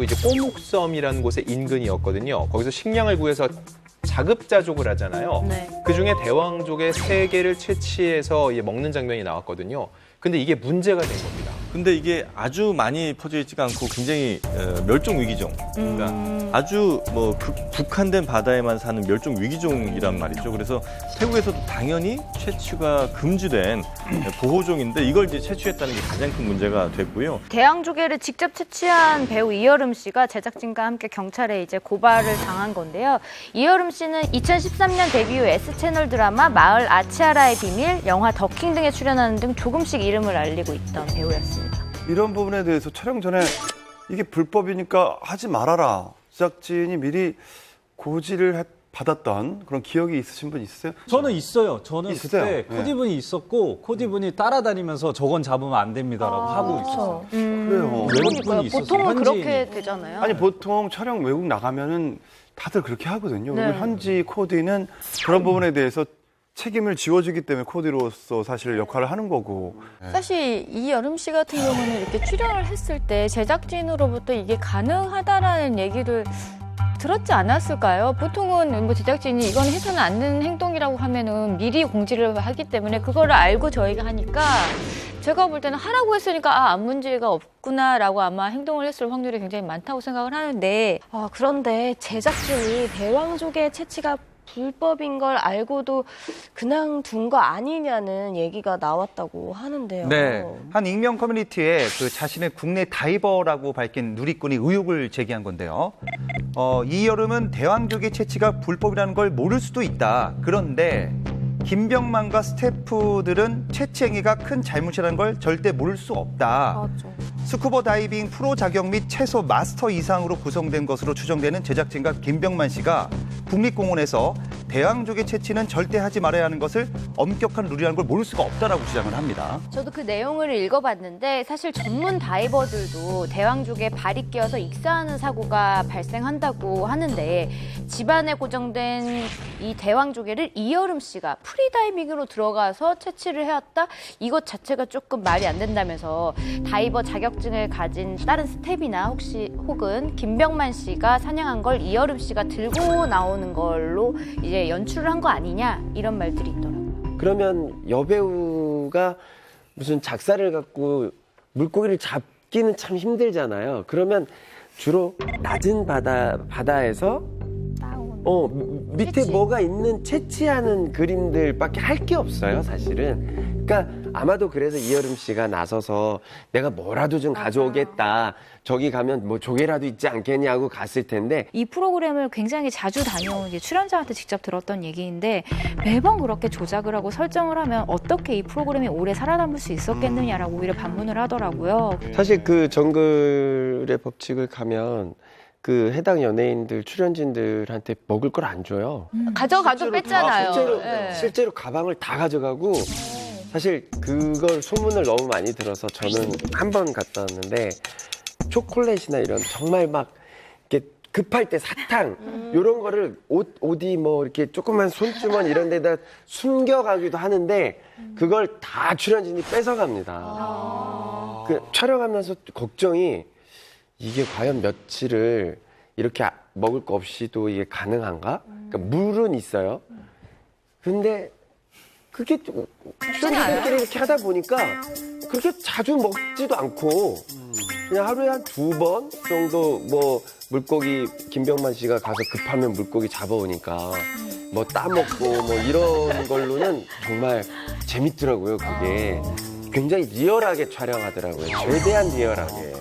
해가지고 이제 꼬묵섬이라는 곳의 인근이었거든요. 거기서 식량을 구해서 자급자족을 하잖아요. 네. 그중에 대왕족의 3개를 채취해서 이제 먹는 장면이 나왔거든요. 근데 이게 문제가 된 겁니다. 근데 이게 아주 많이 퍼져 있지가 않고 굉장히 멸종 위기종. 그러니까 아주 뭐 국한된 바다에만 사는 멸종 위기종이란 말이죠. 그래서 태국에서도 당연히 채취가 금지된 보호종인데 이걸 이제 채취했다는 게 가장 큰 문제가 됐고요. 대왕조개를 직접 채취한 배우 이여름 씨가 제작진과 함께 경찰에 이제 고발을 당한 건데요. 이여름 씨는 2013년 데뷔 후 S채널 드라마 마을 아치아라의 비밀, 영화 더킹 등에 출연하는 등 조금씩 이름을 알리고 있던 배우였습니다. 이런 부분에 대해서 촬영 전에 이게 불법이니까 하지 말아라. 제작진이 미리 고지를 받았던 그런 기억이 있으신 분 있으세요? 저는 있어요. 저는 있으세요? 그때 네. 코디분이 있었고 코디분이 따라다니면서 저건 잡으면 안 됩니다라고 하고 있었어요. 그래요. 그러니까요. 있었어요. 보통은 현지인이. 그렇게 되잖아요. 아니 보통 촬영 외국 나가면은 다들 그렇게 하거든요. 네. 그리고 현지 코디는 그런 부분에 대해서 책임을 지워주기 때문에 코디로서 사실 역할을 하는 거고. 사실 이여름 씨 같은 경우는 이렇게 출연을 했을 때 제작진으로부터 이게 가능하다라는 얘기를 들었지 않았을까요? 보통은 뭐 제작진이 이건 해서는 안 되는 행동이라고 하면은 미리 공지를 하기 때문에 그거를 알고 저희가 하니까 제가 볼 때는 하라고 했으니까 아무 문제가 없구나라고 아마 행동을 했을 확률이 굉장히 많다고 생각을 하는데 그런데 제작진이 대왕조개 채취가 불법인 걸 알고도 그냥 둔 거 아니냐는 얘기가 나왔다고 하는데요. 네, 한 익명 커뮤니티에 그 자신의 국내 다이버라고 밝힌 누리꾼이 의혹을 제기한 건데요. 이 여름은 대왕조개 채취가 불법이라는 걸 모를 수도 있다. 그런데 김병만과 스태프들은 채취 행위가 큰 잘못이라는 걸 절대 모를 수 없다. 스쿠버 다이빙 프로 자격 및 최소 마스터 이상으로 구성된 것으로 추정되는 제작진과 김병만 씨가 국립공원에서 대왕조개 채취는 절대 하지 말아야 하는 것을 엄격한 룰이라는 걸 모를 수가 없다라고 주장을 합니다. 저도 그 내용을 읽어봤는데 사실 전문 다이버들도 대왕조개에 발이 끼어서 익사하는 사고가 발생한다고 하는데 집안에 고정된 이 대왕조개를 이여름 씨가 프리다이빙으로 들어가서 채취를 해왔다? 이것 자체가 조금 말이 안 된다면서 다이버 자격증을 가진 다른 스텝이나 혹은 김병만 씨가 사냥한 걸 이여름 씨가 들고 나오는 걸로 이제 연출을 한 거 아니냐 이런 말들이 있더라고요. 그러면 여배우가 무슨 작사를 갖고 물고기를 잡기는 참 힘들잖아요. 그러면 주로 낮은 바다에서 밑에 채취. 뭐가 있는 채취하는 그림들밖에 할 게 없어요, 사실은. 그러니까 아마도 그래서 이여름 씨가 나서서 내가 뭐라도 좀 가져오겠다. 저기 가면 뭐 조개라도 있지 않겠냐고 갔을 텐데 이 프로그램을 굉장히 자주 다녀온 이제 출연자한테 직접 들었던 얘기인데 매번 그렇게 조작을 하고 설정을 하면 어떻게 이 프로그램이 오래 살아남을 수 있었겠느냐라고 오히려 반문을 하더라고요. 사실 그 정글의 법칙을 가면 그 해당 연예인들 출연진들한테 먹을 걸 안 줘요. 가져가도 뺐잖아요. 실제로 가방을 다 가져가고 사실 그걸 소문을 너무 많이 들어서 저는 한 번 갔다 왔는데 초콜릿이나 이런 정말 막 이렇게 급할 때 사탕 이런 거를 어디 뭐 이렇게 조그만 손주머니 이런 데다 숨겨가기도 하는데 그걸 다 출연진이 뺏어갑니다. 그 촬영하면서 걱정이 이게 과연 며칠을 이렇게 먹을 거 없이도 이게 가능한가? 그러니까 물은 있어요. 근데 그게 출연진들끼리 이렇게 하다 보니까 그렇게 자주 먹지도 않고 그냥 하루에 한 2번 정도 뭐 물고기 김병만 씨가 가서 급하면 물고기 잡아오니까 뭐 따먹고 뭐 이런 걸로는 정말 재밌더라고요. 그게 굉장히 리얼하게 촬영하더라고요. 최대한 리얼하게.